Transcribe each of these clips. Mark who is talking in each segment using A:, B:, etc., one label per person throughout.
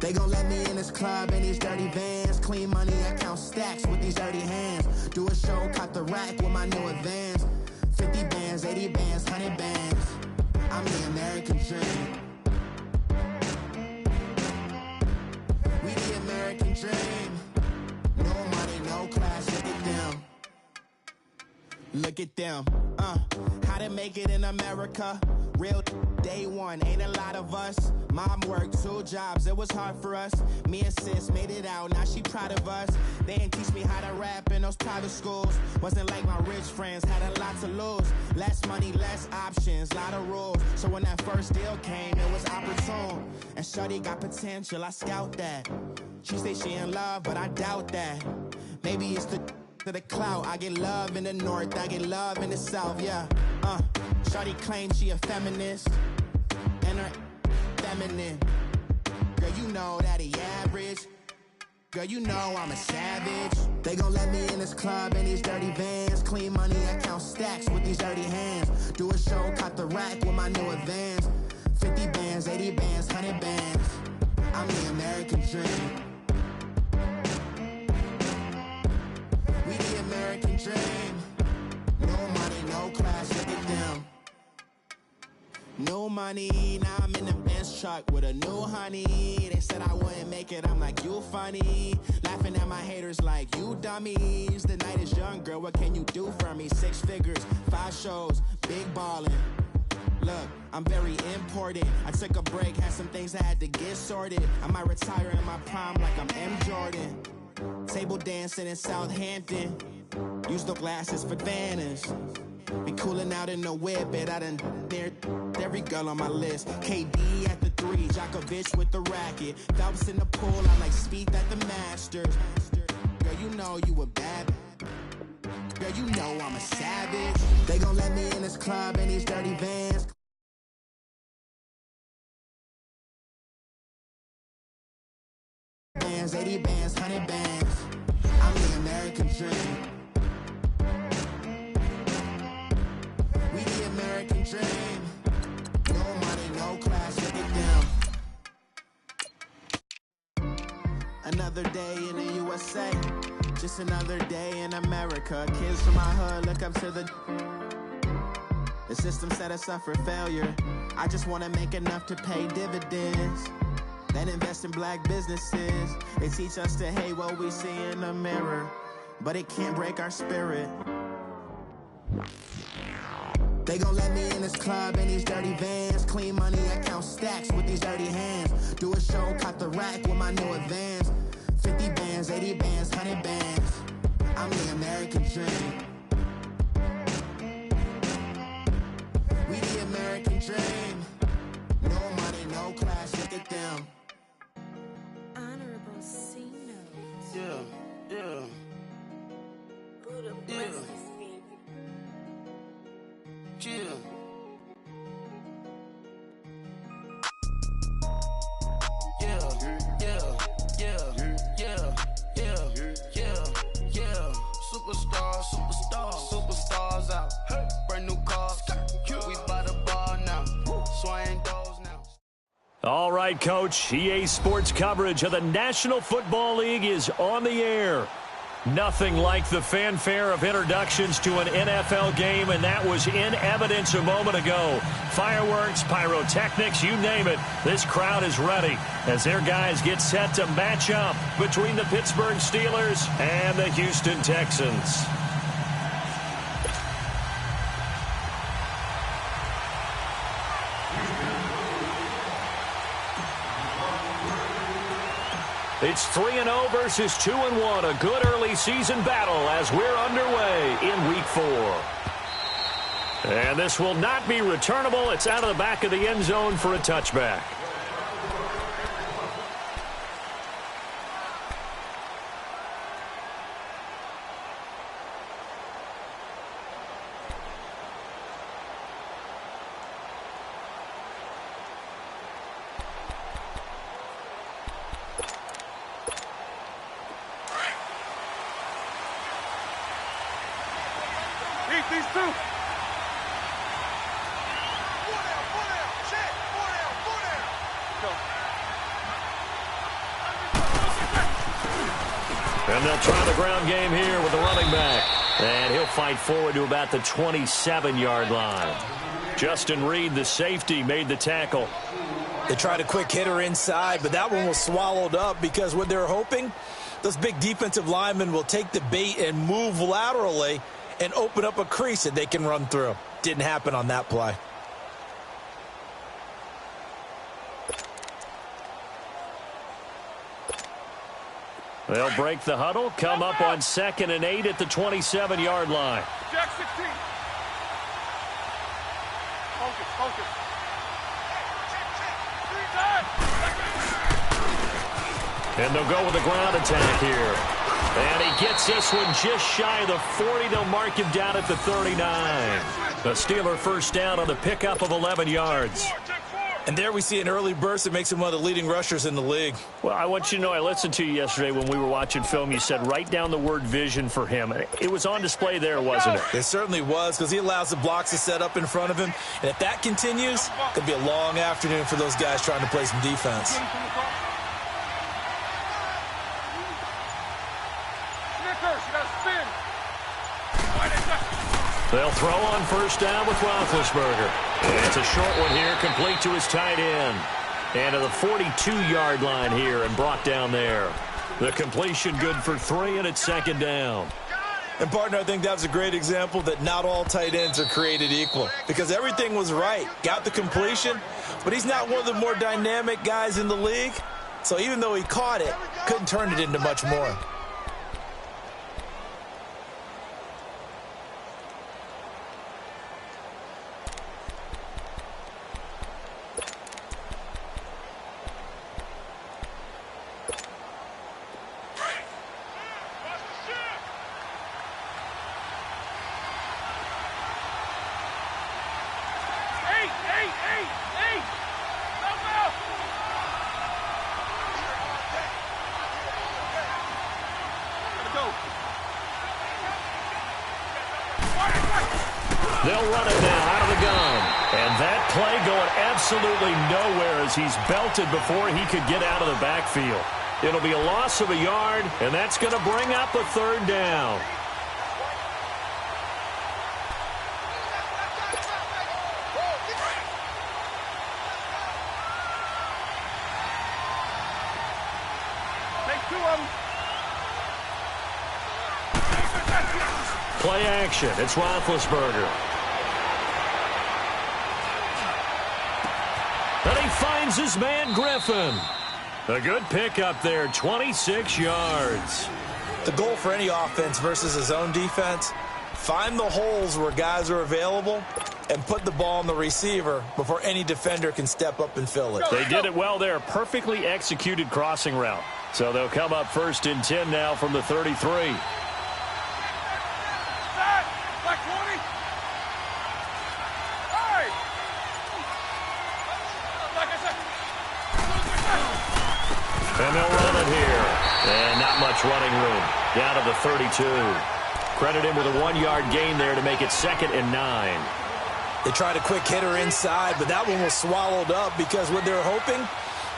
A: They gon' let me in this club in these dirty vans. Clean money, I count stacks with these dirty hands. Do a show, caught the rack with my new advance. 50 bands, 80 bands, 100 bands. I'm the American dream. We the American dream. No money, no class, look at them. Look at them, how to make it in America. Real day one, ain't a lot of us. Mom worked 2 jobs, it was hard for us. Me and sis made it out, now she proud of us. They didn't teach me how to rap in those private schools. Wasn't like my rich friends, had a lot to lose. Less money, less options, lot of rules. So when that first deal came, it was opportune. And shorty got potential, I scout that. She say she in love, but I doubt that. Maybe it's the clout. I get love in the north, I get love in the south, yeah. Shorty claims she a feminist, and her feminine. Girl, you know that he average. Girl, you know I'm a savage. They gon' let me in this club in these dirty vans. Clean money, I count stacks with these dirty hands. Do a show, caught the rack with my new advance. 50 bands, 80 bands, 100 bands. I'm the American dream. We the American dream. No money, no class, look at them. No money, now I'm in the Benz truck with a new honey. They said I wouldn't make it, I'm like, you funny. Laughing at my haters like, you dummies. The night is young, girl, what can you do for me? 6 figures, 5 shows, big ballin'. Look, I'm very important. I took a break, had some things I had to get sorted. I might retire in my prime like I'm M. Jordan. Table dancing in Southampton. Use the glasses for Vanish. Be cooling out in the whip, and I done dared every girl on my list. KD at the 3, Djokovic with the racket. Phelps in the pool, I like Spieth at the Masters. Girl, you know you a bad. Girl, you know I'm a savage. They gon' let me in this club in these dirty vans. Bands, 80 bands, 100 bands. I'm the American dream. We the American dream. No money, no class, look at them. Another day in the USA. Just another day in America. Kids from my hood look up to the system set us up for failure. I just want to make enough to pay dividends. Then invest in black businesses. They teach us to hate what we see in the mirror, but it can't break our spirit. They gon' let me in this club in these dirty vans. Clean money, I count stacks with these dirty hands. Do a show, caught the rack with my new advance. 50 bands, 80 bands, 100 bands. I'm the American dream. We the American dream. No money, no class, look at them.
B: Honorable C notes.
C: Yeah.
B: Buddha blesses me.
C: Chill. Superstars out. Brand new cars. We by the bar now. Swaying doors now.
D: All right, Coach. EA Sports coverage of the National Football League is on the air. Nothing like the fanfare of introductions to an NFL game, and that was in evidence a moment ago. Fireworks, pyrotechnics, you name it. This crowd is ready as their guys get set to match up between the Pittsburgh Steelers and the Houston Texans. It's 3-0 versus 2-1, a good early season battle as we're underway in Week 4. And this will not be returnable. It's out of the back of the end zone for a touchback.
E: These two.
D: And they'll try the ground game here with the running back. And he'll fight forward to about the 27-yard line. Justin Reed, the safety, made the tackle.
E: They tried a quick hitter inside, but that one was swallowed up because what they're hoping, those big defensive linemen will take the bait and move laterally and open up a crease that they can run through. Didn't happen on that play.
D: They'll break the huddle, come up on 2nd and 8 at the 27-yard line.
F: Jack 16. Focus.
D: And they'll go with the ground attack here. And he gets this one just shy of the 40. They'll mark him down at the 39. The Steeler first down on the pickup of 11 yards.
E: And there we see an early burst that makes him one of the leading rushers in the league.
D: Well, I want you to know, I listened to you yesterday when we were watching film. You said write down the word vision for him. It was on display there, wasn't it?
E: It certainly was, because he allows the blocks to set up in front of him. And if that continues, it could be a long afternoon for those guys trying to play some defense.
D: They'll throw on first down with Roethlisberger. And it's a short one here, complete to his tight end. And to the 42-yard line here and brought down there. The completion good for 3, and it's 2nd down.
E: And, partner, I think that was a great example that not all tight ends are created equal. Because everything was right. Got the completion, but he's not one of the more dynamic guys in the league. So even though he caught it, couldn't turn it into much more.
D: They'll run it now out of the gun. And that play going absolutely nowhere as he's belted before he could get out of the backfield. It'll be a loss of a yard, and that's going to bring up a 3rd down. Play action. It's Roethlisberger. And he finds his man Griffin. A good pickup there, 26 yards.
E: The goal for any offense versus his own defense, find the holes where guys are available and put the ball on the receiver before any defender can step up and fill it.
D: They did it well there. Perfectly executed crossing route. So they'll come up 1st and 10 now from the 33. And they'll run it here. And not much running room. Down to the 32. Credit him with a 1-yard gain there to make it 2nd and 9.
E: They tried a quick hitter inside, but that one was swallowed up because what they're hoping,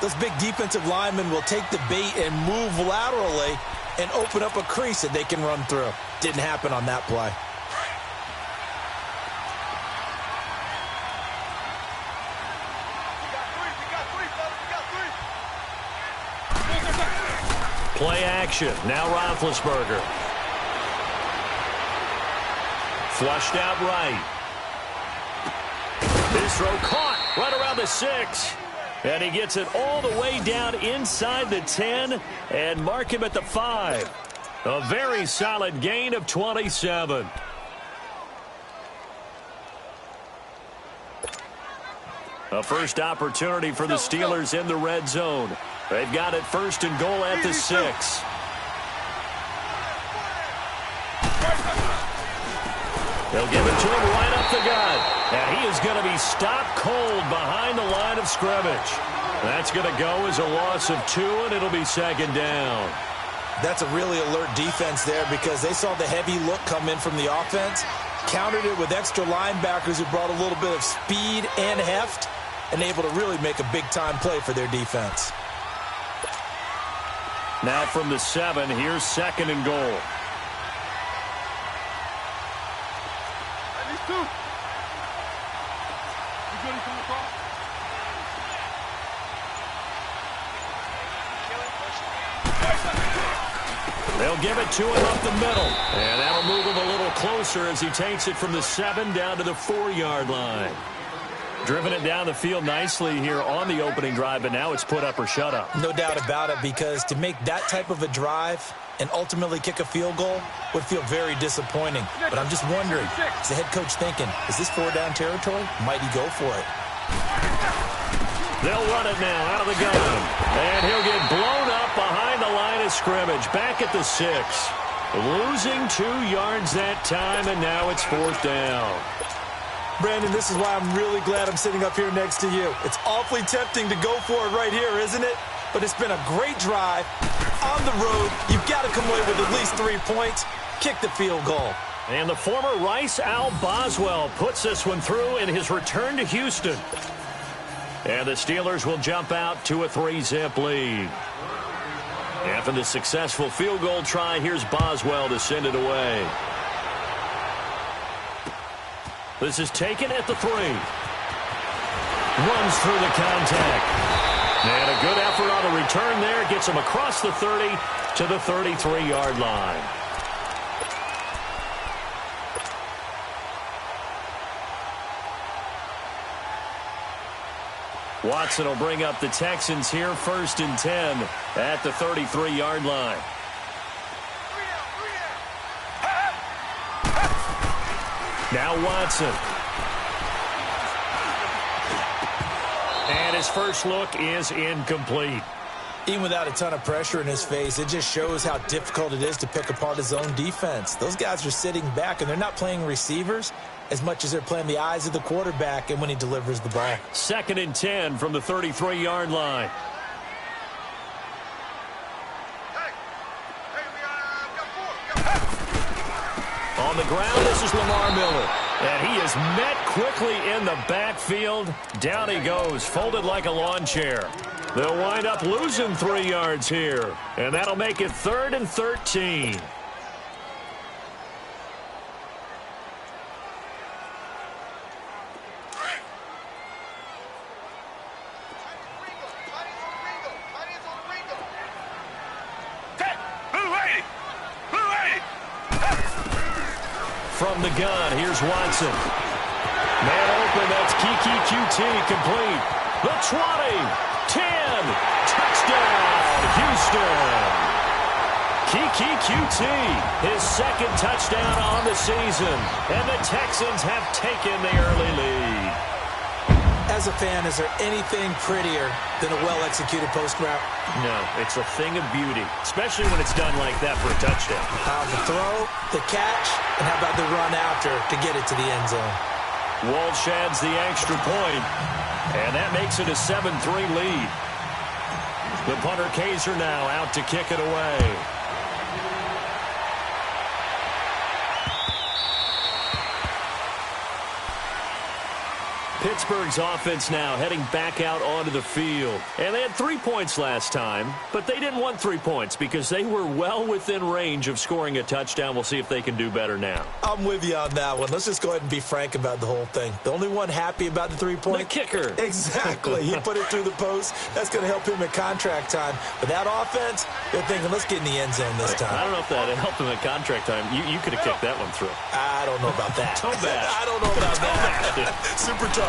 E: those big defensive linemen will take the bait and move laterally and open up a crease that they can run through. Didn't happen on that play.
D: Play action. Now Roethlisberger. Flushed out right. His throw caught right around the 6. And he gets it all the way down inside the 10 and mark him at the 5. A very solid gain of 27. A first opportunity for the Steelers in the red zone. They've got it 1st and goal at the 6. They'll give it to him right up the gut. And he is going to be stopped cold behind the line of scrimmage. That's going to go as a loss of 2, and it'll be 2nd down.
E: That's a really alert defense there because they saw the heavy look come in from the offense, countered it with extra linebackers who brought a little bit of speed and heft, and able to really make a big-time play for their defense.
D: Now from the 7, here's 2nd and goal.
F: At least 2. You good from the cross?
D: They'll give it to him up the middle. And that'll move him a little closer as he takes it from the 7 down to the 4-yard line. Driven it down the field nicely here on the opening drive, but now it's put up or shut up.
E: No doubt about it, because to make that type of a drive and ultimately kick a field goal would feel very disappointing. But I'm just wondering, is the head coach thinking, is this 4-down territory? Might he go for it?
D: They'll run it now out of the gun. And he'll get blown up behind the line of scrimmage. Back at the 6. Losing 2 yards that time, and now it's 4th down.
E: Brandon, this is why I'm really glad I'm sitting up here next to you. It's awfully tempting to go for it right here, isn't it? But it's been a great drive. On the road, you've got to come away with at least 3 points. Kick the field goal.
D: And the former Rice Al Boswell puts this one through in his return to Houston. And the Steelers will jump out to a 3-zip lead. After the successful field goal try, here's Boswell to send it away. This is taken at the 3. Runs through the contact. And a good effort on the return there. Gets him across the 30 to the 33-yard line. Watson will bring up the Texans here 1st and 10 at the 33-yard line. Now Watson. And his first look is incomplete.
E: Even without a ton of pressure in his face, it just shows how difficult it is to pick apart his own defense. Those guys are sitting back, and they're not playing receivers as much as they're playing the eyes of the quarterback and when he delivers the ball.
D: 2nd and 10 from the 33-yard line. On the ground, this is Lamar Miller. And he is met quickly in the backfield. Down he goes, folded like a lawn chair. They'll wind up losing 3 yards here. And that'll make it 3rd and 13. From the gun, here's Watson. Man open, that's Kiki QT complete. The 20, 10, touchdown, Houston. Kiki QT, his 2nd touchdown on the season, and the Texans have taken the early lead.
E: As a fan, is there anything prettier than a well-executed post route?
D: No, it's a thing of beauty, especially when it's done like that for a touchdown.
E: The throw, the catch, and how about the run after to get it to the end zone?
D: Walsh adds the extra point, and that makes it a 7-3 lead. The punter Kaiser now out to kick it away. Pittsburgh's offense now heading back out onto the field. And they had 3 points last time, but they didn't want 3 points because they were well within range of scoring a touchdown. We'll see if they can do better now.
E: I'm with you on that one. Let's just go ahead and be frank about the whole thing. The only one happy about the 3-point?
D: The kicker.
E: Exactly. He put it through the post. That's going to help him at contract time. But that offense, they're thinking, let's get in the end zone this time.
D: I don't know if that helped him at contract time. You could have kicked that one through.
E: I don't know about that.
D: Toe bash.
E: I don't know about that. Super toe.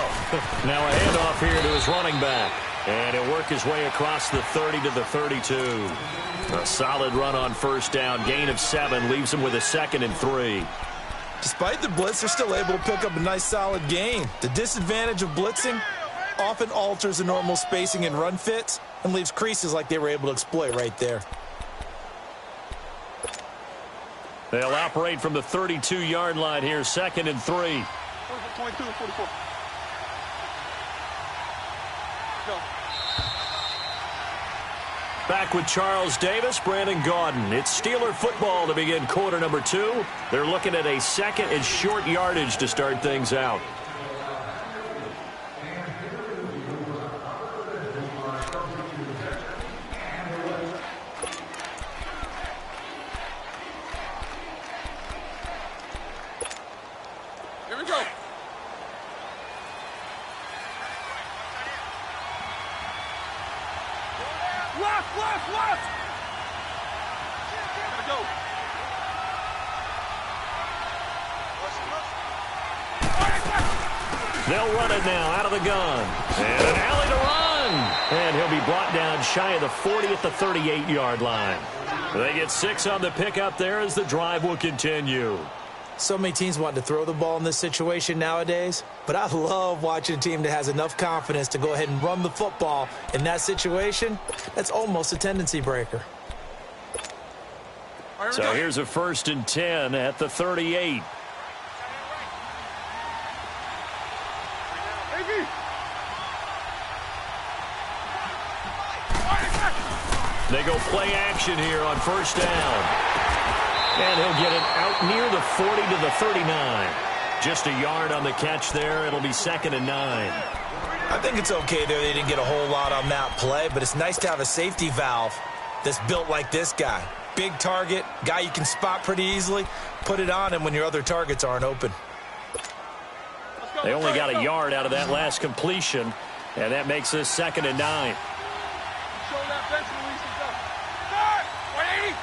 D: Now a handoff here to his running back. And he'll work his way across the 30 to the 32. A solid run on 1st down. Gain of 7 leaves him with a 2nd and 3.
E: Despite the blitz, they're still able to pick up a nice solid gain. The disadvantage of blitzing often alters the normal spacing and run fits and leaves creases like they were able to exploit right there.
D: They'll operate from the 32-yard line here. 2nd and 3.
F: 22 and 44. Go.
D: Back with Charles Davis, Brandon Gaudin. It's Steeler football to begin quarter number 2. They're looking at a 2nd and short yardage to start things out.
F: Left. Gotta go.
D: They'll run it now out of the gun. And an alley to run. And he'll be brought down shy of the 40 at the 38-yard line. They get 6 on the pickup there as the drive will continue.
E: So many teams want to throw the ball in this situation nowadays, but I love watching a team that has enough confidence to go ahead and run the football in that situation. That's almost a tendency breaker.
D: So here's a 1st and 10 at the 38. They go play action here on 1st down. And he'll get it out near the 40 to the 39. Just a yard on the catch there. It'll be 2nd and 9.
E: I think it's okay there. They didn't get a whole lot on that play, but it's nice to have a safety valve that's built like this guy. Big target, guy you can spot pretty easily. Put it on him when your other targets aren't open.
D: They only got a yard out of that last completion, and that makes this 2nd and 9.
F: Show that bench release and go. 180.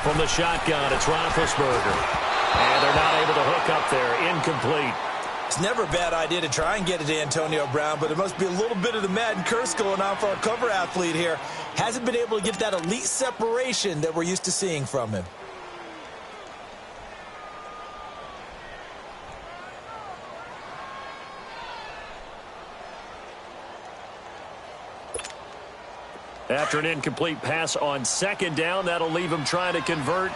D: From the shotgun, it's Roethlisberger. And they're not able to hook up there. Incomplete.
E: It's never a bad idea to try and get it to Antonio Brown, but there must be a little bit of the Madden curse going on for our cover athlete here. Hasn't been able to get that elite separation that we're used to seeing from him.
D: After an incomplete pass on 2nd down, that'll leave him trying to convert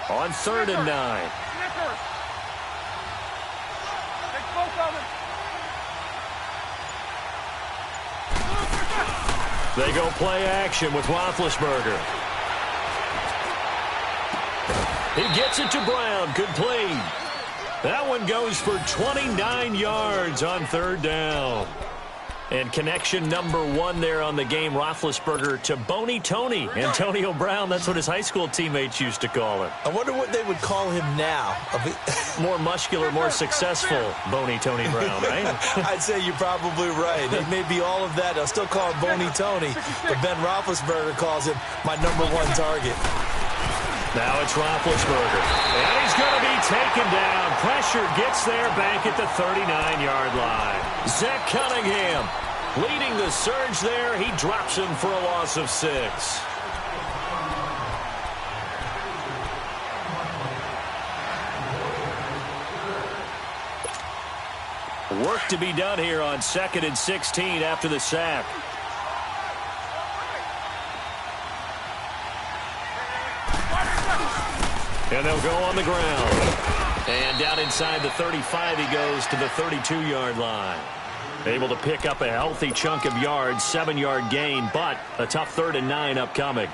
D: on 3rd and 9. They go play action with Roethlisberger. He gets it to Brown. Complete. That one goes for 29 yards on 3rd down. And connection number 1 there on the game, Roethlisberger to Boney Tony. Antonio Brown, that's what his high school teammates used to call him.
E: I wonder what they would call him now.
D: More muscular, more successful Boney Tony Brown, right?
E: I'd say you're probably right. He may be all of that. They'll still call him Boney Tony, but Ben Roethlisberger calls him my number 1 target.
D: Now it's Roethlisberger. And he's going to be taken down. Pressure gets there back at the 39-yard line. Zach Cunningham leading the surge there. He drops him for a loss of 6. Work to be done here on 2nd and 16 after the sack. And they'll go on the ground. And down inside the 35, he goes to the 32-yard line. Able to pick up a healthy chunk of yards, 7-yard gain, but a tough 3rd and 9 upcoming.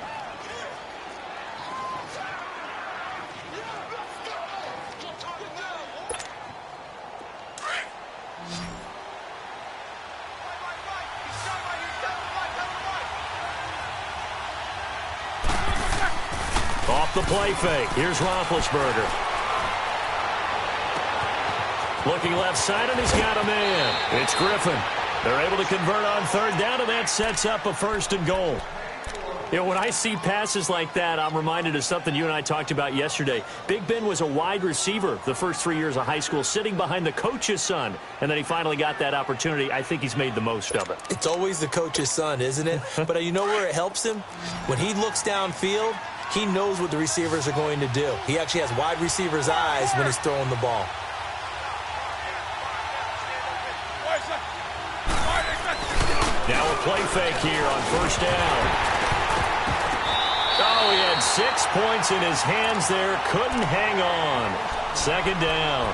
D: Off the play fake. Here's Roethlisberger. Looking left side, and he's got a man. It's Griffin. They're able to convert on 3rd down, and that sets up a 1st and goal. You know, when I see passes like that, I'm reminded of something you and I talked about yesterday. Big Ben was a wide receiver the first 3 years of high school, sitting behind the coach's son, and then he finally got that opportunity. I think he's made the most of it.
E: It's always the coach's son, isn't it? But you know where it helps him? When he looks downfield, he knows what the receivers are going to do. He actually has wide receivers' eyes when he's throwing the ball.
D: Now a play fake here on 1st down. Oh, he had 6 points in his hands there. Couldn't hang on. 2nd down.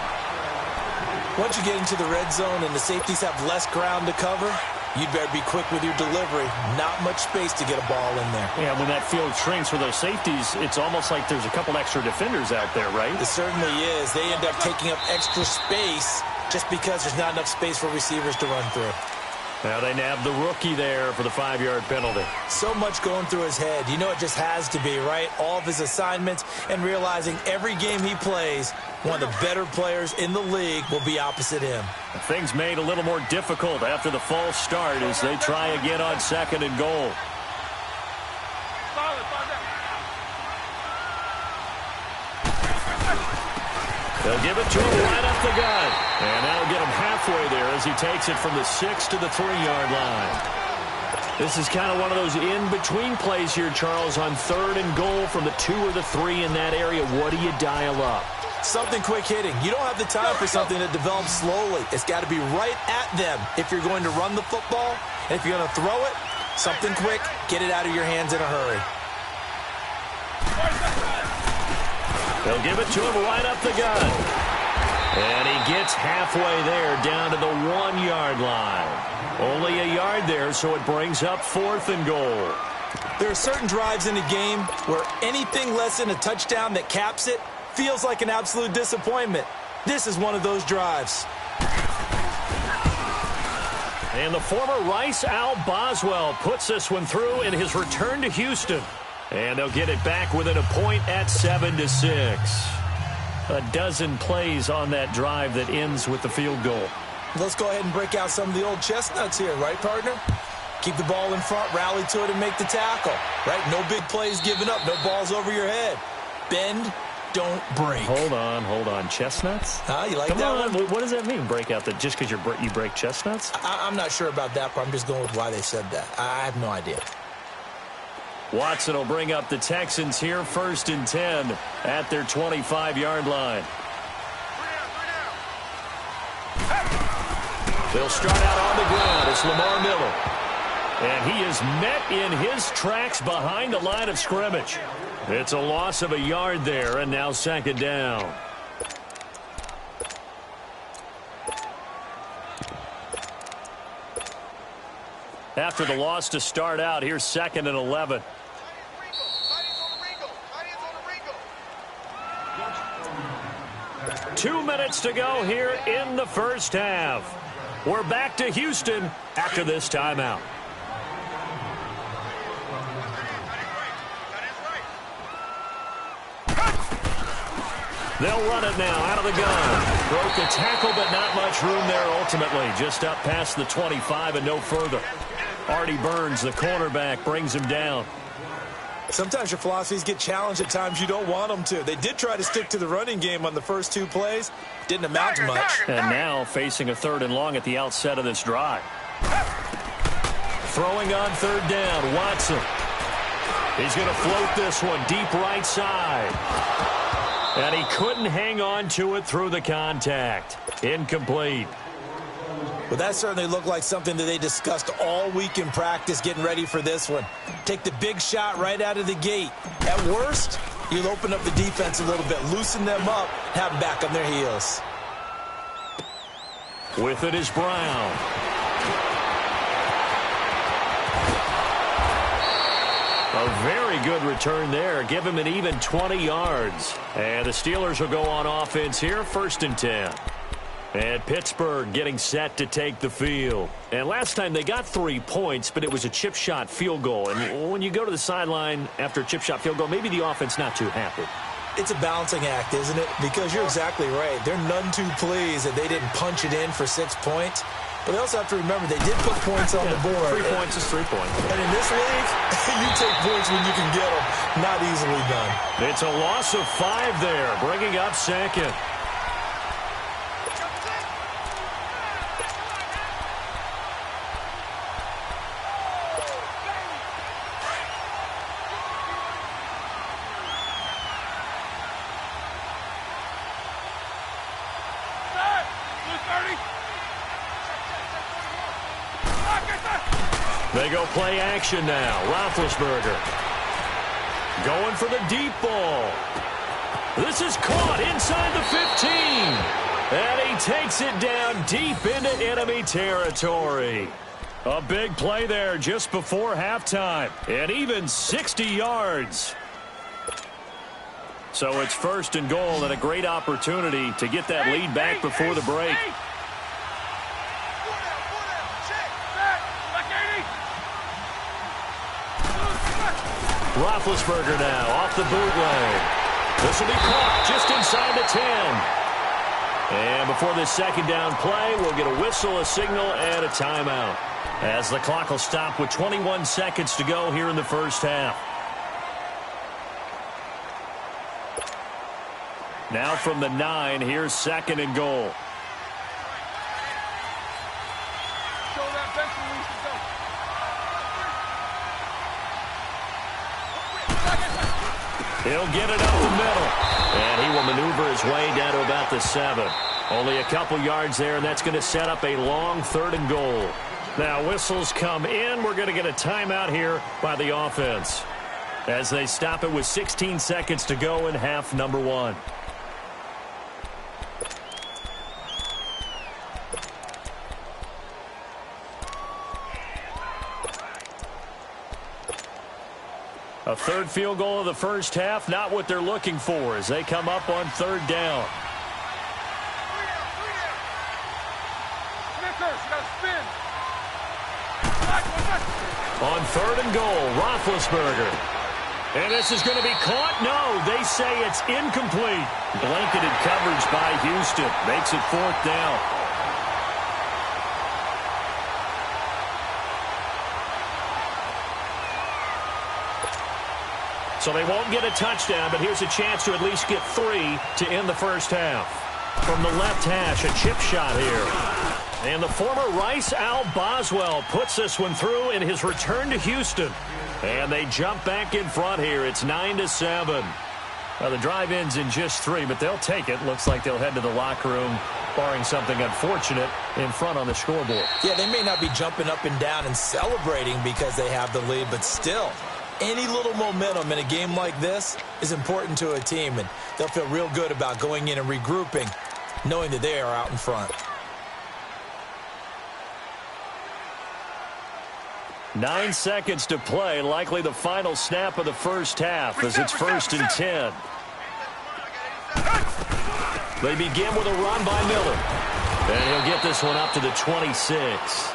E: Once you get into the red zone and the safeties have less ground to cover, you'd better be quick with your delivery. Not much space to get a ball in there.
D: Yeah, when that field shrinks for those safeties, it's almost like there's a couple extra defenders out there, right?
E: It certainly is. They end up taking up extra space just because there's not enough space for receivers to run through.
D: Now they nab the rookie there for the 5-yard penalty.
E: So much going through his head. You know it just has to be, right? All of his assignments and realizing every game he plays, one of the better players in the league will be opposite him.
D: Things made a little more difficult after the false start as they try again on 2nd and goal. They'll give it to him right up the gut. And that'll get him halfway there as he takes it from the 6 to the 3-yard line. This is kind of one of those in-between plays here, Charles, on 3rd and goal from the 2 or the 3 in that area. What do you dial up?
E: Something quick hitting. You don't have the time for something that develops slowly. It's got to be right at them if you're going to run the football. And if you're going to throw it, something quick, get it out of your hands in a hurry.
D: They'll give it to him right up the gut. And he gets halfway there down to the 1-yard line. Only a yard there, so it brings up 4th and goal.
E: There are certain drives in a game where anything less than a touchdown that caps it feels like an absolute disappointment. This is one of those drives.
D: And the former Rice Al Boswell puts this one through in his return to Houston. And they'll get it back within a point at 7-6. A dozen plays on that drive that ends with the field goal.
E: Let's go ahead and break out some of the old chestnuts here, right, partner? Keep the ball in front, rally to it, and make the tackle, right? No big plays given up, no balls over your head. Bend, don't break.
D: Hold on. Chestnuts?
E: Huh? You like
D: Come
E: that
D: on.
E: one?
D: What does that mean, break out? That just because you break chestnuts?
E: I'm not sure about that, but I'm just going with why they said that. I have no idea.
D: Watson will bring up the Texans here, 1st and 10 at their 25-yard line. They'll start out on the ground. It's Lamar Miller. And he is met in his tracks behind the line of scrimmage. It's a loss of a yard there, and now 2nd down. After the loss to start out, here's 2nd and 11. 2 minutes to go here in the first half. We're back to Houston after this timeout. They'll run it now out of the gun. Broke the tackle, but not much room there ultimately. Just up past the 25 and no further. Artie Burns, the cornerback, brings him down.
E: Sometimes your philosophies get challenged at times you don't want them to. They did try to stick to the running game on the first 2 plays. Didn't amount to much.
D: And now facing a 3rd and long at the outset of this drive. Throwing on 3rd down, Watson. He's going to float this one deep right side. And he couldn't hang on to it through the contact. Incomplete.
E: Well, that certainly looked like something that they discussed all week in practice getting ready for this one. Take the big shot right out of the gate. At worst, you'll open up the defense a little bit, loosen them up, have them back on their heels.
D: With it is Brown. A very good return there. Give him an even 20 yards. And the Steelers will go on offense here, 1st and 10. And Pittsburgh getting set to take the field. And last time they got 3 points, but it was a chip shot field goal. And when you go to the sideline after a chip shot field goal, maybe the offense not too happy.
E: It's a balancing act, isn't it? Because you're exactly right. They're none too pleased that they didn't punch it in for 6 points. But they also have to remember they did put points on the board.
D: 3 points is 3 points.
E: And in this league, you take points when you can get them. Not easily done.
D: It's a loss of 5 there, bringing up 2nd. They go play action now. Roethlisberger going for the deep ball. This is caught inside the 15. And he takes it down deep into enemy territory. A big play there just before halftime. And even 60 yards. So it's 1st and goal and a great opportunity to get that lead back before the break. Roethlisberger now off the bootleg. This will be caught just inside the 10. And before this second down play, we'll get a whistle, a signal, and a timeout, as the clock will stop with 21 seconds to go here in the first half. Now from the 9, here's 2nd and goal.
F: Show that bench release and go.
D: He'll get it up the middle, and he will maneuver his way down to about the 7. Only a couple yards there, and that's going to set up a long 3rd and goal. Now whistles come in. We're going to get a timeout here by the offense, as they stop it with 16 seconds to go in half number 1. A 3rd field goal of the first half, not what they're looking for as they come up on 3rd down. On 3rd and goal, Roethlisberger. And this is going to be caught. No, they say it's incomplete. Blanketed coverage by Houston. Makes it 4th down. So they won't get a touchdown, but here's a chance to at least get 3 to end the first half. From the left hash, a chip shot here. And the former Rice Al Boswell puts this one through in his return to Houston. And they jump back in front here. It's 9-7. Well, the drive ends in just 3, but they'll take it. Looks like they'll head to the locker room, barring something unfortunate, in front on the scoreboard.
E: Yeah, they may not be jumping up and down and celebrating because they have the lead, but still, any little momentum in a game like this is important to a team, and they'll feel real good about going in and regrouping, knowing that they are out in front.
D: 9 seconds to play, likely the final snap of the first half as it's 1st and 10. They begin with a run by Miller. And he'll get this one up to the 26.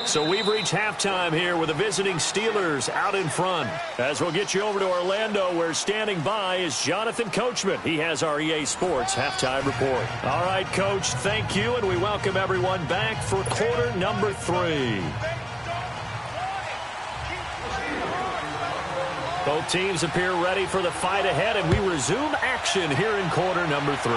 D: So we've reached halftime here with the visiting Steelers out in front. As we'll get you over to Orlando, where standing by is Jonathan Coachman. He has our EA Sports halftime report. All right, Coach, thank you, and we welcome everyone back for quarter number 3. Both teams appear ready for the fight ahead, and we resume action here in quarter number 3.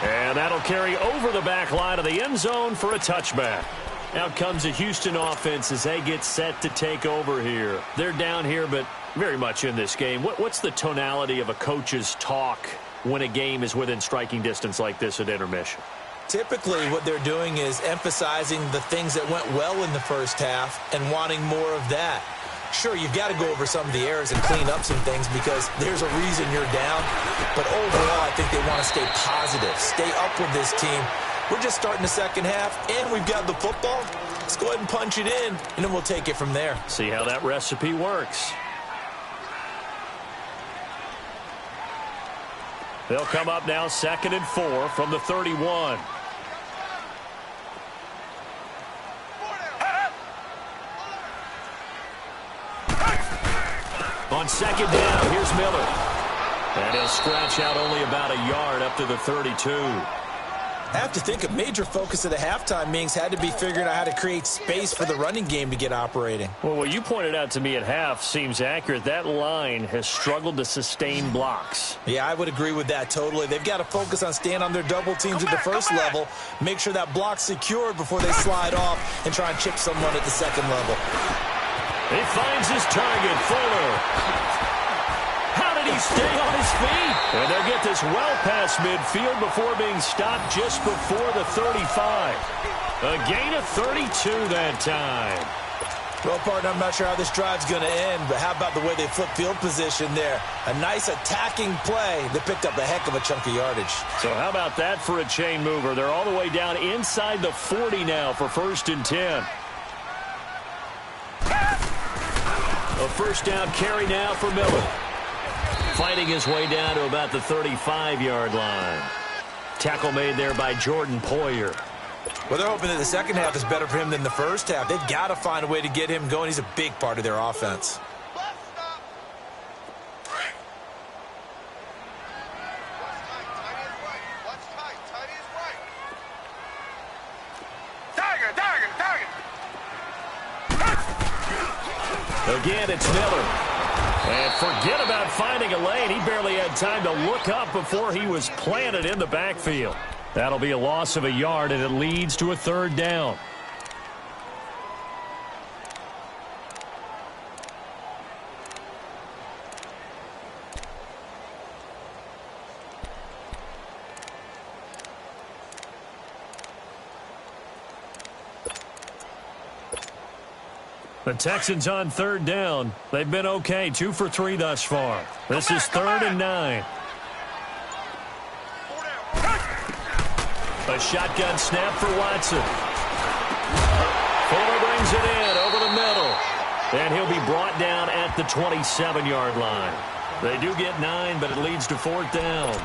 D: And that'll carry over the back line of the end zone for a touchback. Out comes the Houston offense as they get set to take over here. They're down here, but very much in this game. What's the tonality of a coach's talk when a game is within striking distance like this at intermission?
E: Typically, what they're doing is emphasizing the things that went well in the first half and wanting more of that. Sure, you've got to go over some of the errors and clean up some things because there's a reason you're down. But overall, I think they want to stay positive, stay up with this team. We're just starting the second half, and we've got the football. Let's go ahead and punch it in, and then we'll take it from there.
D: See how that recipe works. They'll come up now 2nd and 4 from the 31. On 2nd down, here's Miller. And he'll scratch out only about a yard up to the 32.
E: I have to think a major focus of the halftime meetings had to be figuring out how to create space for the running game to get operating.
D: Well, what you pointed out to me at half seems accurate. That line has struggled to sustain blocks.
E: Yeah, I would agree with that totally. They've got to focus on staying on their double teams at the first level, make sure that block's secured before they slide off and try and chip someone at the second level.
D: He finds his target, Fuller. How did he stay on his feet? And they'll get this well past midfield before being stopped just before the 35. A gain of 32 that time.
E: Well, partner, I'm not sure how this drive's going to end, but how about the way they flip field position there? A nice attacking play that picked up a heck of a chunk of yardage.
D: So how about that for a chain mover? They're all the way down inside the 40 now for 1st and 10. A first down carry now for Miller. Fighting his way down to about the 35-yard line. Tackle made there by Jordan Poyer.
E: Well, they're hoping that the second half is better for him than the first half. They've got to find a way to get him going. He's a big part of their offense.
D: Again, it's Miller. And forget about finding a lane. He barely had time to look up before he was planted in the backfield. That'll be a loss of a yard, and it leads to a third down. The Texans on third down. They've been okay, 2 for 3 thus far. This is 3rd and 9. A shotgun snap for Watson. Fuller brings it in over the middle. And he'll be brought down at the 27-yard line. They do get 9, but it leads to 4th down.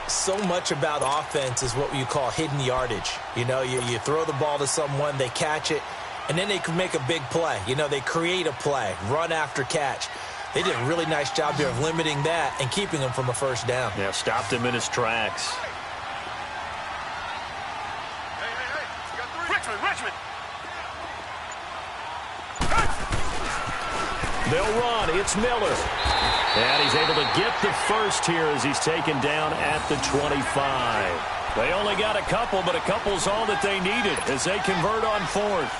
E: So much about offense is what you call hidden yardage. You know, you throw the ball to someone, they catch it, and then they can make a big play. You know, they create a play, run after catch. They did a really nice job there of limiting that and keeping him from a first down.
D: Yeah, stopped him in his tracks.
F: Richmond.
D: They'll run. It's Miller. And he's able to get the first here as he's taken down at the 25. They only got a couple, but a couple's all that they needed as they convert on 4th.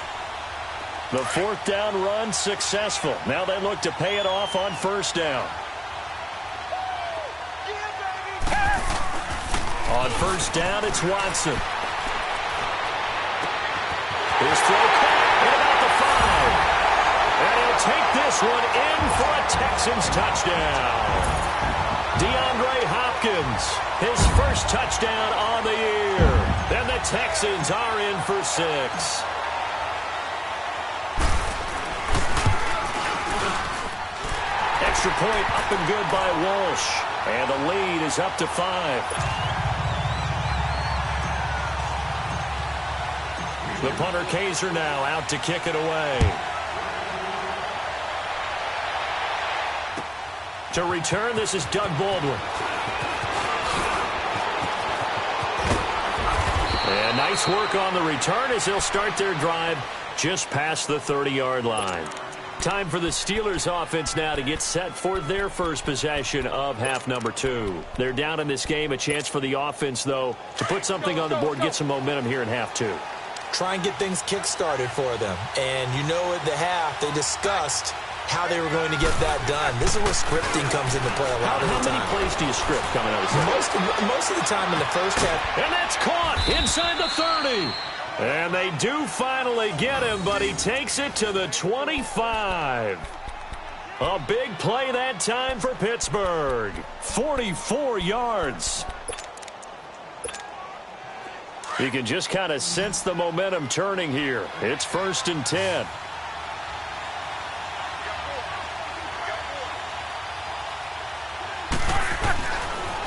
D: The 4th down run successful. Now they look to pay it off on 1st down. On 1st down, it's Watson. His throw caught at about the 5. And he'll take this one in for a Texans touchdown. DeAndre Hopkins, his first touchdown on the year. And the Texans are in for 6. Extra point up and good by Walsh. And the lead is up to 5. The punter Kaiser now out to kick it away. To return, this is Doug Baldwin. And nice work on the return as they'll start their drive just past the 30-yard line. Time for the Steelers offense now to get set for their first possession of half number 2. They're down in this game. A chance for the offense, though, to put something on the board, get some momentum here in half 2.
E: Try and get things kick-started for them. And you know at the half, they discussed how they were going to get that done. This is where scripting comes into play a lot of the time.
D: How many plays do you script coming out of this?
E: Most of the time in the first half.
D: And that's caught inside the 30. And they do finally get him, but he takes it to the 25. A big play that time for Pittsburgh. 44 yards. You can just kind of sense the momentum turning here. It's 1st and 10.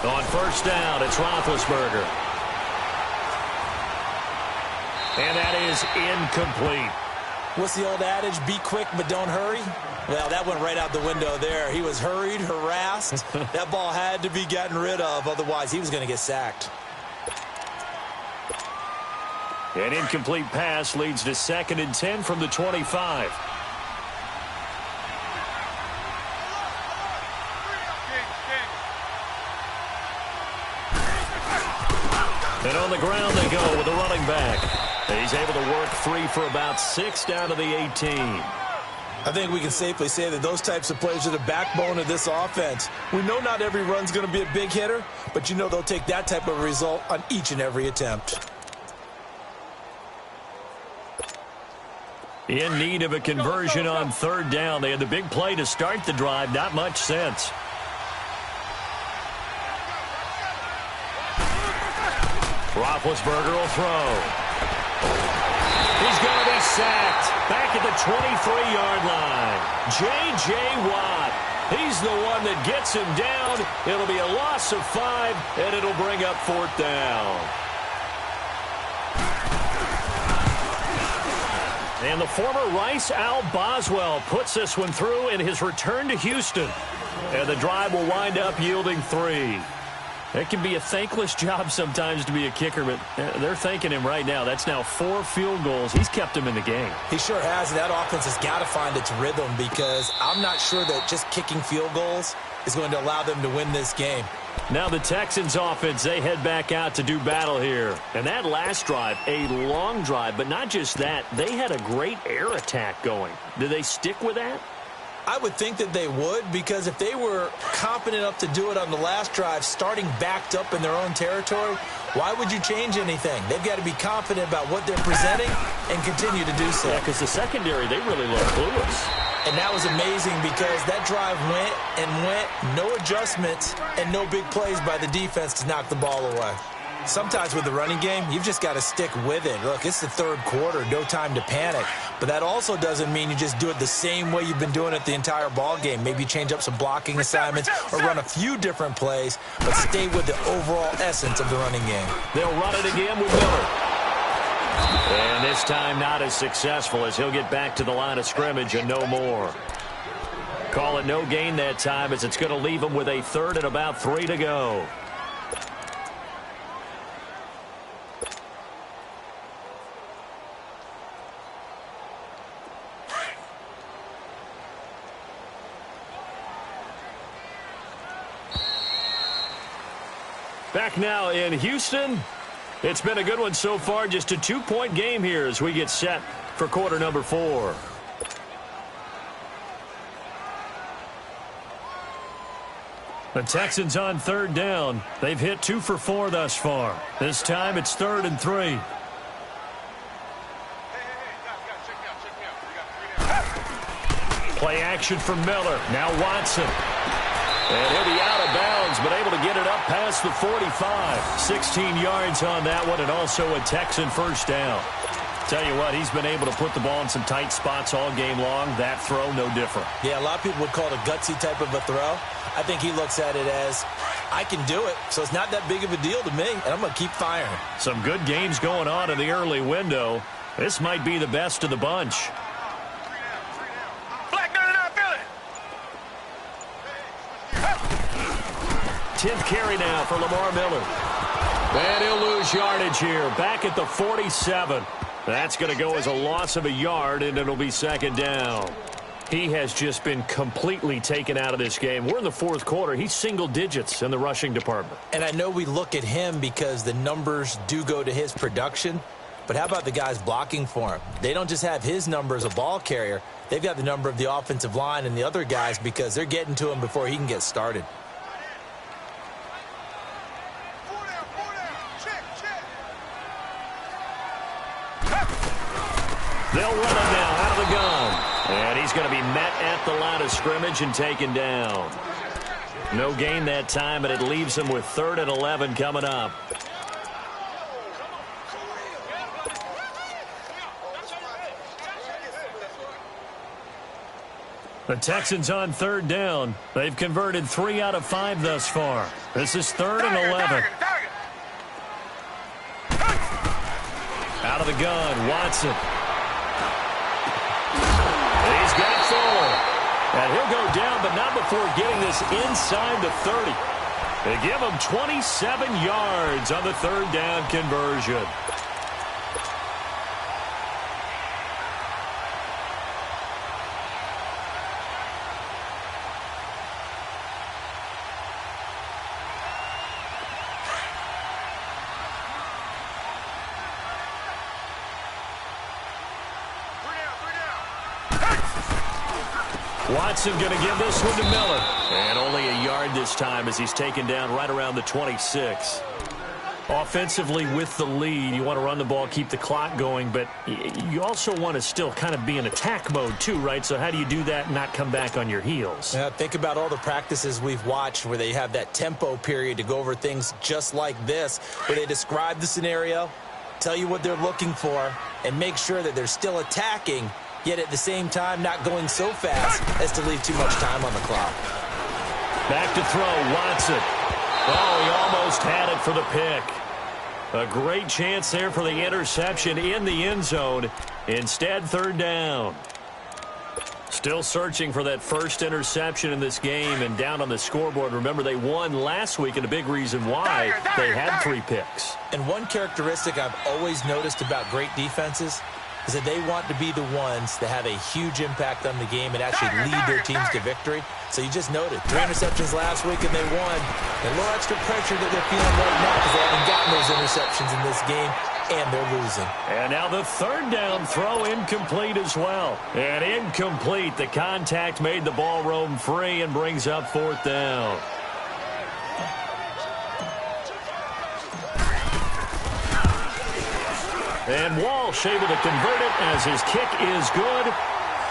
D: On 1st down, it's Roethlisberger. And that is incomplete.
E: What's the old adage? Be quick, but don't hurry. Well, that went right out the window there. He was hurried, harassed. That ball had to be gotten rid of. Otherwise, he was going to get sacked.
D: An incomplete pass leads to 2nd and 10 from the 25. And on the ground they go with the running back. He's able to work free for about 6 down to the 18.
E: I think we can safely say that those types of plays are the backbone of this offense. We know not every run's going to be a big hitter, but you know they'll take that type of result on each and every attempt.
D: In need of a conversion on 3rd down. They had the big play to start the drive. Not much sense. Roethlisberger will throw. He's going to be sacked. Back at the 23-yard line. J.J. Watt. He's the one that gets him down. It'll be a loss of 5, and it'll bring up 4th down. And the former Rice Al Boswell puts this one through in his return to Houston. And the drive will wind up yielding 3. It can be a thankless job sometimes to be a kicker, but they're thanking him right now. That's now 4 field goals. He's kept them in the game.
E: He sure has. That offense has got to find its rhythm because I'm not sure that just kicking field goals is going to allow them to win this game.
D: Now the Texans offense, they head back out to do battle here. And that last drive, a long drive, but not just that. They had a great air attack going. Do they stick with that?
E: I would think that they would, because if they were competent enough to do it on the last drive, starting backed up in their own territory, why would you change anything? They've got to be confident about what they're presenting and continue to do so.
D: Yeah, because the secondary, they really look clueless.
E: And that was amazing because that drive went and went, no adjustments, and no big plays by the defense to knock the ball away. Sometimes with the running game, you've just got to stick with it. Look, it's the third quarter, no time to panic. But that also doesn't mean you just do it the same way you've been doing it the entire ball game. Maybe change up some blocking assignments or run a few different plays, but stay with the overall essence of the running game.
D: They'll run it again with Miller. And this time not as successful as he'll get back to the line of scrimmage and no more. Call it no gain that time as it's going to leave him with a third and about 3 to go. Back now in Houston. It's been a good one so far. Just a 2-point game here as we get set for quarter number 4. The Texans on 3rd down. They've hit 2 for 4 thus far. This time it's 3rd and 3. Play action for Miller. Now Watson. And he'll be out of bounds, but able to get it up past the 45. 16 yards on that one, and also a Texan first down. Tell you what, he's been able to put the ball in some tight spots all game long. That throw, no different.
E: Yeah, a lot of people would call it a gutsy type of a throw. I think he looks at it as, I can do it, so it's not that big of a deal to me, and I'm going to keep firing.
D: Some good games going on in the early window. This might be the best of the bunch. 10th carry now for Lamar Miller. And he'll lose yardage here. Back at the 47. That's going to go as a loss of a yard, and it'll be 2nd down. He has just been completely taken out of this game. We're in the 4th quarter. He's single digits in the rushing department.
E: And I know we look at him because the numbers do go to his production, but how about the guys blocking for him? They don't just have his number as a ball carrier. They've got the number of the offensive line and the other guys because they're getting to him before he can get started.
D: They'll run him now out of the gun. And he's going to be met at the line of scrimmage and taken down. No gain that time, and it leaves him with 3rd and 11 coming up. The Texans on 3rd down. They've converted 3 out of 5 thus far. This is 3rd and 11. Out of the gun, Watson. He's got 4. And he'll go down, but not before getting this inside the 30. They give him 27 yards on the 3rd down conversion. Watson going to give this one to Miller. And only a yard this time as he's taken down right around the 26. Offensively with the lead, you want to run the ball, keep the clock going, but you also want to still kind of be in attack mode too, right? So how do you do that and not come back on your heels?
E: Yeah, think about all the practices we've watched where they have that tempo period to go over things just like this, where they describe the scenario, tell you what they're looking for, and make sure that they're still attacking, yet at the same time not going so fast as to leave too much time on the clock.
D: Back to throw, Watson. Oh, he almost had it for the pick. A great chance there for the interception in the end zone. Instead, third down. Still searching for that first interception in this game and down on the scoreboard. Remember, they won last week, and a big reason why they had 3 picks.
E: And one characteristic I've always noticed about great defenses is that they want to be the ones that have a huge impact on the game and actually lead their teams to victory. So you just noted 3 interceptions last week and they won. And a little extra pressure that they're feeling right now because they haven't gotten those interceptions in this game, and they're losing.
D: And now the third down throw incomplete as well. And incomplete. The contact made the ball roam free and brings up fourth down. And Walsh able to convert it as his kick is good.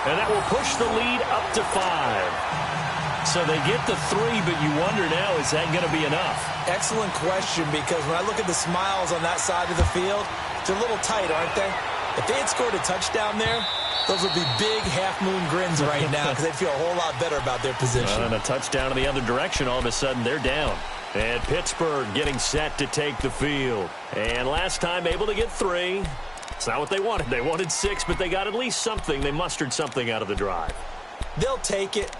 D: And that will push the lead up to 5. So they get the 3, but you wonder now, is that going to be enough?
E: Excellent question, because when I look at the smiles on that side of the field, they're a little tight, aren't they? If they had scored a touchdown there, those would be big half-moon grins right now because they'd feel a whole lot better about their position.
D: And a touchdown in the other direction, all of a sudden they're down. And Pittsburgh getting set to take the field. And last time able to get 3. It's not what they wanted. They wanted 6, but they got at least something. They mustered something out of the drive.
E: They'll take it.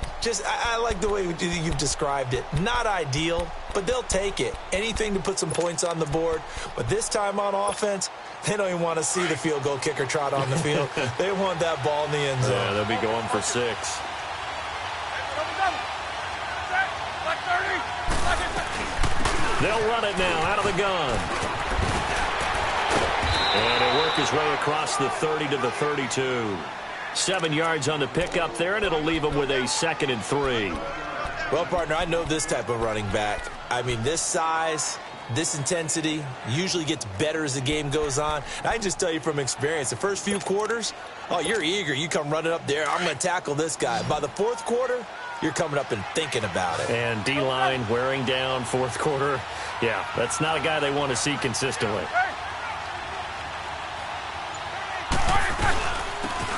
E: I like the way you've described it. Not ideal, but they'll take it. Anything to put some points on the board. But this time on offense, they don't even want to see the field goal kicker trot on the field. They want that ball in the end zone.
D: Yeah, they'll be going for 6. They'll run it now out of the gun. And he'll work his way across the 30 to the 32. 7 yards on the pickup there, and it'll leave him with a 2nd and 3.
E: Well, partner, I know this type of running back. I mean, this size, this intensity usually gets better as the game goes on. And I can just tell you from experience, the first few quarters, oh, you're eager. You come running up there, I'm going to tackle this guy. By the 4th quarter, you're coming up and thinking about it.
D: And D-line wearing down 4th quarter. Yeah, that's not a guy they want to see consistently.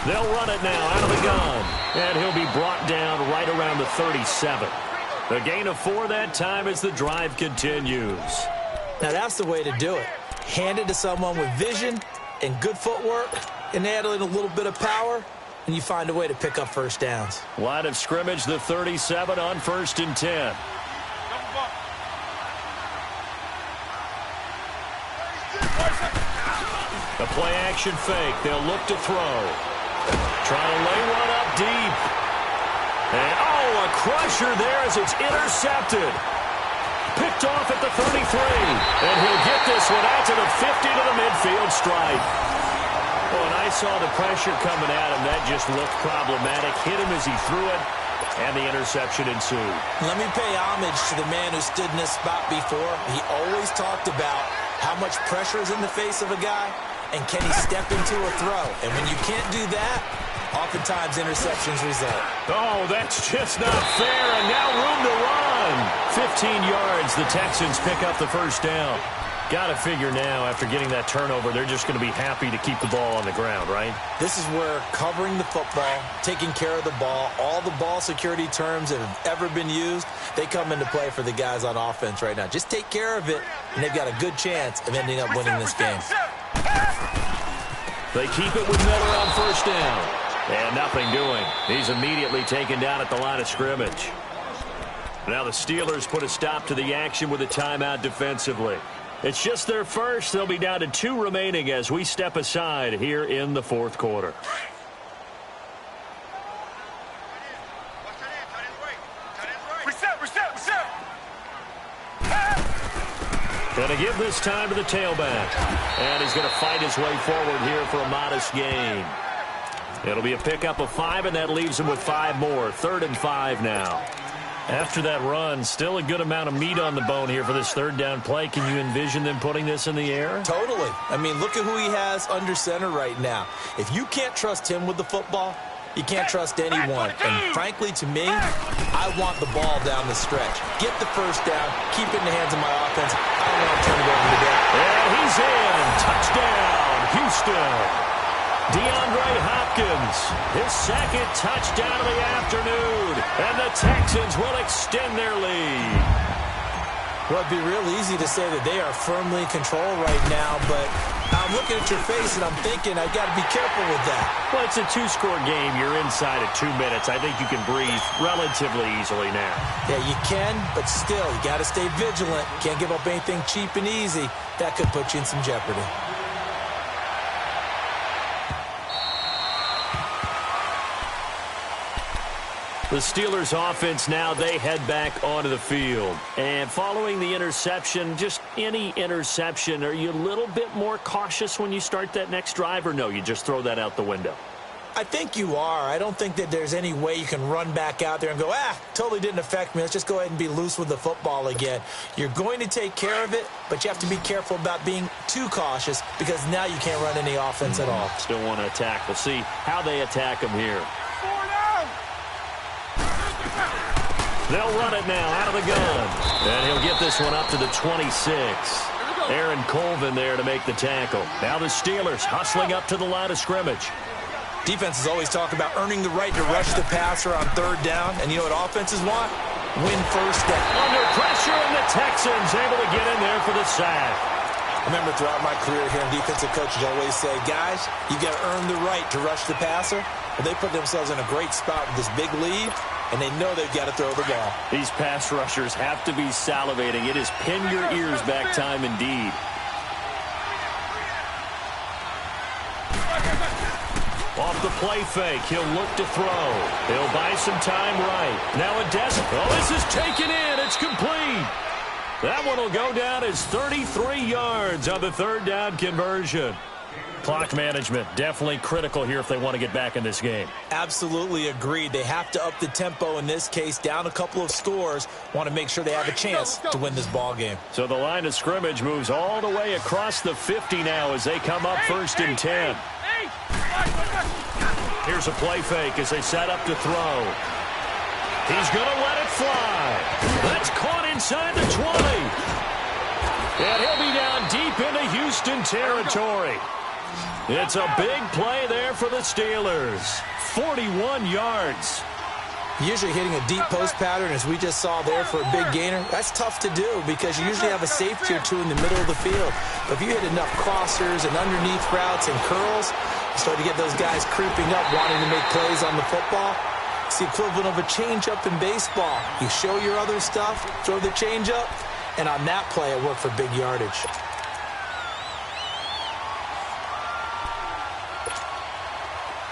D: They'll run it now out of the gun. And he'll be brought down right around the 37. The gain of 4 that time as the drive continues.
E: Now, that's the way to do it. Hand it to someone with vision and good footwork and add in a little bit of power, and you find a way to pick up first downs.
D: Line of scrimmage, the 37 on 1st and 10. A play-action fake. They'll look to throw. Trying to lay one up deep. And, a crusher there as it's intercepted. Picked off at the 33. And he'll get this one out to the 50 to the midfield stripe. Well, and I saw the pressure coming at him. That just looked problematic. Hit him as he threw it, and the interception ensued.
E: Let me pay homage to the man who stood in this spot before. He always talked about how much pressure is in the face of a guy, and can he step into a throw? And when you can't do that, oftentimes interceptions result.
D: Oh, that's just not fair, and now room to run. 15 yards, the Texans pick up the first down. Got to figure now, after getting that turnover, they're just going to be happy to keep the ball on the ground, right?
E: This is where covering the football, taking care of the ball, all the ball security terms that have ever been used, they come into play for the guys on offense right now. Just take care of it, and they've got a good chance of ending up winning this game.
D: They keep it with Miller on first down. And nothing doing. He's immediately taken down at the line of scrimmage. Now the Steelers put a stop to the action with a timeout defensively. It's just their first. They'll be down to 2 remaining as we step aside here in the 4th quarter. Going to give this time to the tailback. And he's going to fight his way forward here for a modest gain. It'll be a pickup of 5, and that leaves him with 5 more. 3rd and 5 now. After that run, still a good amount of meat on the bone here for this 3rd down play. Can you envision them putting this in the air?
E: Totally. I mean, look at who he has under center right now. If you can't trust him with the football, you can't trust anyone. And frankly, to me, I want the ball down the stretch. Get the first down. Keep it in the hands of my offense. I don't want to turn it over to them.
D: And he's in. Touchdown, Houston. DeAndre Hopkins, his 2nd touchdown of the afternoon. And the Texans will extend their lead.
E: Well, it'd be real easy to say that they are firmly in control right now, but I'm looking at your face and I'm thinking I've got to be careful with that.
D: Well, it's a two-score game. You're inside at 2 minutes. I think you can breathe relatively easily now.
E: Yeah, you can, but still, you got to stay vigilant. Can't give up anything cheap and easy. That could put you in some jeopardy.
D: The Steelers offense now, they head back onto the field. And following the interception, just any interception, are you a little bit more cautious when you start that next drive, or no, you just throw that out the window?
E: I think you are. I don't think that there's any way you can run back out there and go, totally didn't affect me. Let's just go ahead and be loose with the football again. You're going to take care of it, but you have to be careful about being too cautious because now you can't run any offense at all.
D: Still want to attack. We'll see how they attack them here. They'll run it now out of the gun. And he'll get this one up to the 26. Aaron Colvin there to make the tackle. Now the Steelers hustling up to the line of scrimmage.
E: Defenses always talk about earning the right to rush the passer on third down. And you know what offenses want? Win first down.
D: Under pressure, and the Texans able to get in there for the sack.
E: I remember throughout my career hearing defensive coaches always say, guys, you got to earn the right to rush the passer. Well, they put themselves in a great spot with this big lead, and they know they've got to throw the ball.
D: These pass rushers have to be salivating. It is pin your ears back time indeed. Off the play fake, he'll look to throw. He'll buy some time right. Now a this is taken in. It's complete. That one will go down as 33 yards on the third down conversion. Clock management definitely critical here if they want to get back in this game.
E: Absolutely agreed. They have to up the tempo in this case, down a couple of scores. Want to make sure they have a chance to win this ball game.
D: So the line of scrimmage moves all the way across the 50 now as they come up 1st and 10. Here's a play fake as they set up to throw. He's going to let it fly. That's caught inside the 20. And he'll be down deep into Houston territory. It's a big play there for the Steelers. 41 yards.
E: Usually hitting a deep post pattern, as we just saw there for a big gainer, that's tough to do because you usually have a safety or two in the middle of the field. But if you hit enough crossers and underneath routes and curls, you start to get those guys creeping up, wanting to make plays on the football. It's the equivalent of a changeup in baseball. You show your other stuff, throw the changeup, and on that play, it worked for big yardage.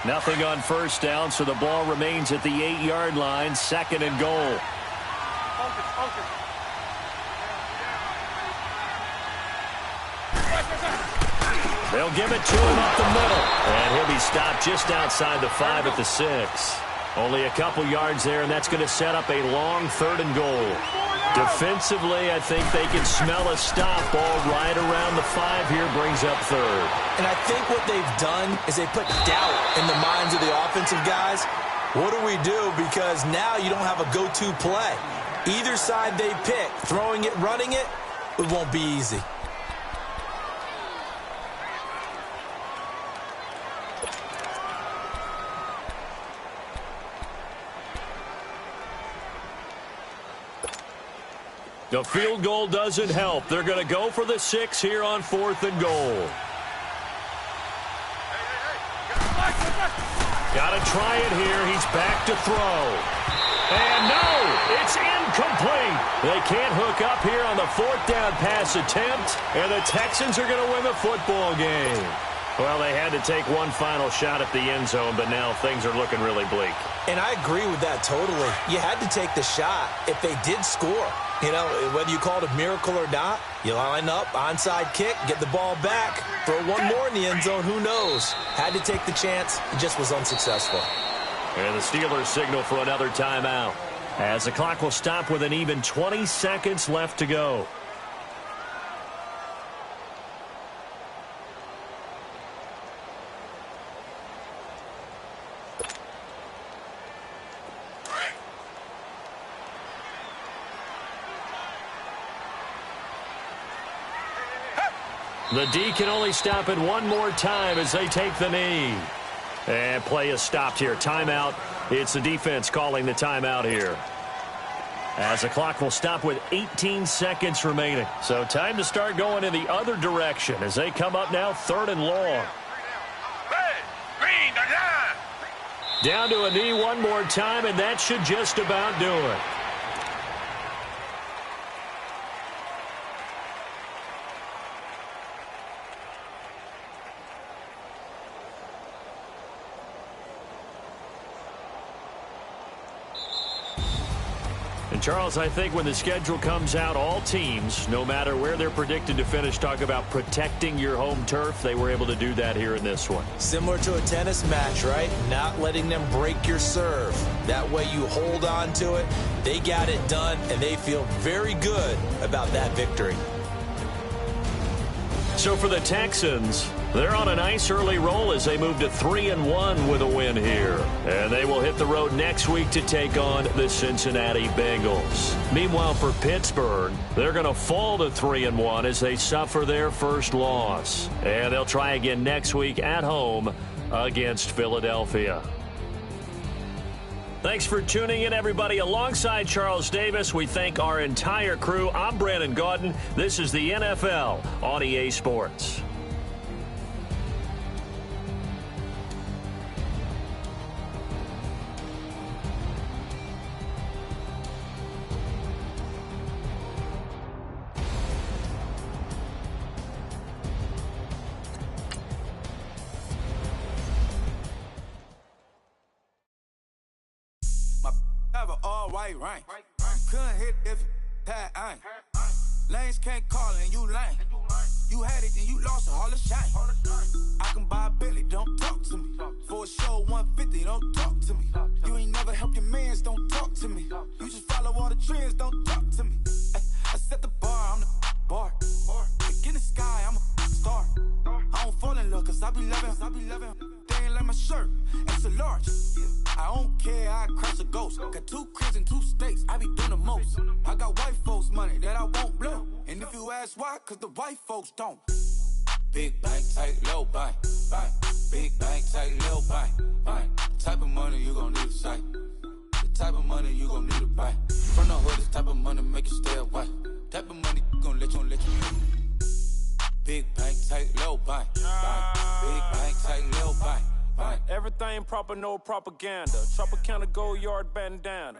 D: Nothing on first down, so the ball remains at the 8-yard line, 2nd and goal. They'll give it to him up the middle. And he'll be stopped just outside the 5 at the 6. Only a couple yards there, and that's going to set up a long 3rd and goal. Defensively, I think they can smell a stop. Ball right around the 5 here, brings up 3rd.
E: And I think what they've done is they put doubt in the minds of the offensive guys. What do we do? Because now you don't have a go-to play. Either side they pick, throwing it, running it, it won't be easy.
D: The field goal doesn't help. They're going to go for the 6 here on 4th and goal. Got to try it here. He's back to throw. And no, it's incomplete. They can't hook up here on the 4th down pass attempt, and the Texans are going to win the football game. Well, they had to take one final shot at the end zone, but now things are looking really bleak.
E: And I agree with that totally. You had to take the shot if they did score. You know, whether you call it a miracle or not, you line up, onside kick, get the ball back, throw one more in the end zone, who knows? Had to take the chance, it just was unsuccessful.
D: And the Steelers signal for another timeout, as the clock will stop with an even 20 seconds left to go. The D can only stop it one more time as they take the knee. And play is stopped here. Timeout. It's the defense calling the timeout here. as the clock will stop with 18 seconds remaining. So time to start going in the other direction as they come up now 3rd and long. Down to a knee one more time, and that should just about do it. And Charles, I think when the schedule comes out, all teams, no matter where they're predicted to finish, talk about protecting your home turf. They were able to do that here in this one.
E: Similar to a tennis match, right? Not letting them break your serve. That way you hold on to it. They got it done, and they feel very good about that victory.
D: So for the Texans, they're on a nice early roll as they move to 3-1 with a win here. And they will hit the road next week to take on the Cincinnati Bengals. Meanwhile, for Pittsburgh, they're going to fall to 3-1 as they suffer their first loss. And they'll try again next week at home against Philadelphia. Thanks for tuning in, everybody. Alongside Charles Davis, we thank our entire crew. I'm Brandon Gaudin. This is the NFL on EA Sports.
G: All white rank. Couldn't hit if you had ain't. Lanes can't call and you lame. You had it and you lost all the shine. I can buy a Billy, don't talk to me. For a show 150, don't talk to me. You ain't never helped your mans, don't talk to me. You just follow all the trends, don't talk to me. I set the bar, I'm the bar. Look in the sky, I'm a star. I don't fall in love cause I be loving. They ain't like my shirt, it's a large. I don't care, I cross a ghost. Got 2 cribs in 2 states, I be doing the most. I got white folks money that I won't blow. And if you ask why, cause the white folks don't. Big bank, tight, low bank, bank. Big bank, tight, low bank, bank. Type of money you gon' need a sight. The type of money you gon' need to buy. From the hood, this type of money make you stay away. Type of money gon' let you. Big bank, tight, low bank, bank. Big bank, tight, low bank.
F: Everything proper, no propaganda. Tropicana gold yard bandana.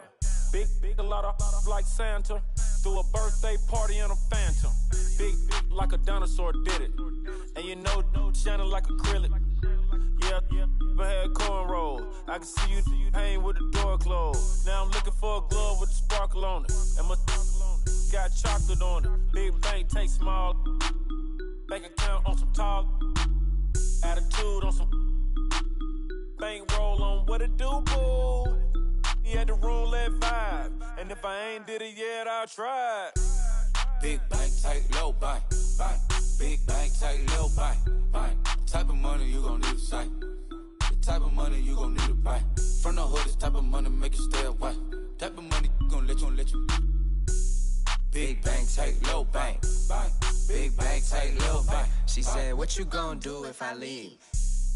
F: Big, a lot of like Santa. Threw a birthday party in a phantom. Big like a dinosaur did it. And you know, shining like acrylic. Yeah, I had cornrow. I can see you hang with the door closed. Now I'm looking for a glove with a sparkle on it. And my got chocolate on it. Big bank, take small. Bank account on some tall. Attitude on some. Bankroll on what it do, boo. He had the roulette vibe. And if I ain't did it yet, I'll try.
G: Big bank, tight, low bank, bank. Big bank, tight, low bank, bank. Type of money you gon' need a sight. The type of money you gon' need to buy. From the hood, this type of money make you stay away. Type of money gon' let you. Big bank, tight, low bank, bank. Big bank, tight, low bank.
H: She said, what you gon' do if I leave?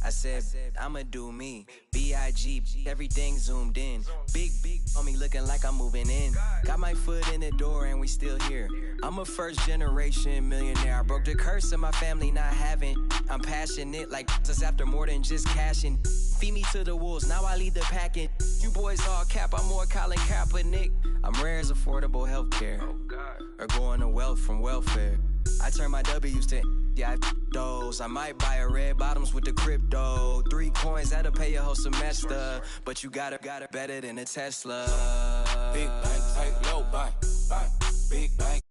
H: I said, I'ma do me. B.I.G. Everything zoomed in. Big on me looking like I'm moving in. Got my foot in the door and we still here. I'm a first generation millionaire. I broke the curse of my family not having. I'm passionate like just after more than just cashing. Feed me to the wolves, now I lead the packing. You boys all cap, I'm more Colin Kaepernick. I'm rare as affordable healthcare. Or going to wealth from welfare. I turn my W's to those. I might buy a red bottoms with the crypto. 3 coins, that'll pay your whole semester. But you got it better than a Tesla.
G: Big bank, tight, low bank, bank. Big bank.